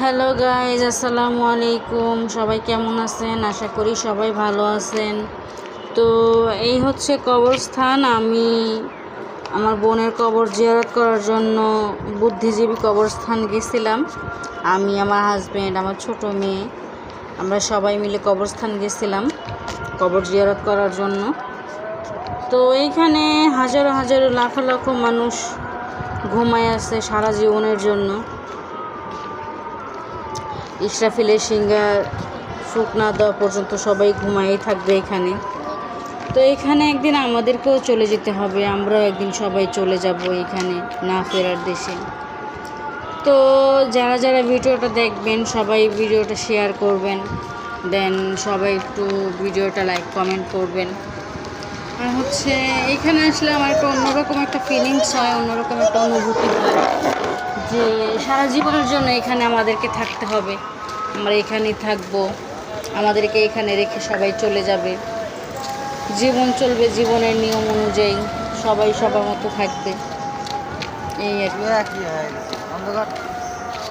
Hello guys, আসসালামু আলাইকুম। সবাই কেমন আছেন? আশা করি সবাই ভালো আছেন। তো এই হচ্ছে কবরস্থান। আমি আমার বোনের কবর জিয়ারত করার জন্য বুদ্ধিজীবী কবরস্থান গেছিলাম। আমি, আমার হাজব্যান্ড, আমার ছোট মেয়ে, আমরা সবাই মিলে কবরস্থান গেছিলাম কবর জিয়ারত করার জন্য। তো এইখানে হাজারো হাজারো লাখো লাখো মানুষ ঘুমায় আছে সারা জীবনের জন্য। ইসরাফিলের সিংহার ফুক না দেওয়া পর্যন্ত সবাই ঘুমাই থাকবে এখানে। তো এখানে একদিন আমাদেরকেও চলে যেতে হবে, আমরাও একদিন সবাই চলে যাব এখানে না ফেরার দেশে। তো যারা যারা ভিডিওটা দেখবেন সবাই ভিডিওটা শেয়ার করবেন, দেন সবাই একটু ভিডিওটা লাইক কমেন্ট করবেন। আর হচ্ছে এখানে আসলে আমার একটা অন্যরকম একটা ফিলিংস হয়, অন্যরকম একটা অনুভূতি হয় যে সারা জীবনের জন্য এখানে আমাদেরকে থাকতে হবে, আমরা এখানেই থাকবো, আমাদেরকে এখানে রেখে সবাই চলে যাবে, জীবন চলবে জীবনের নিয়ম অনুযায়ী, সবাই সবার মতো থাকবে, এই আর কি।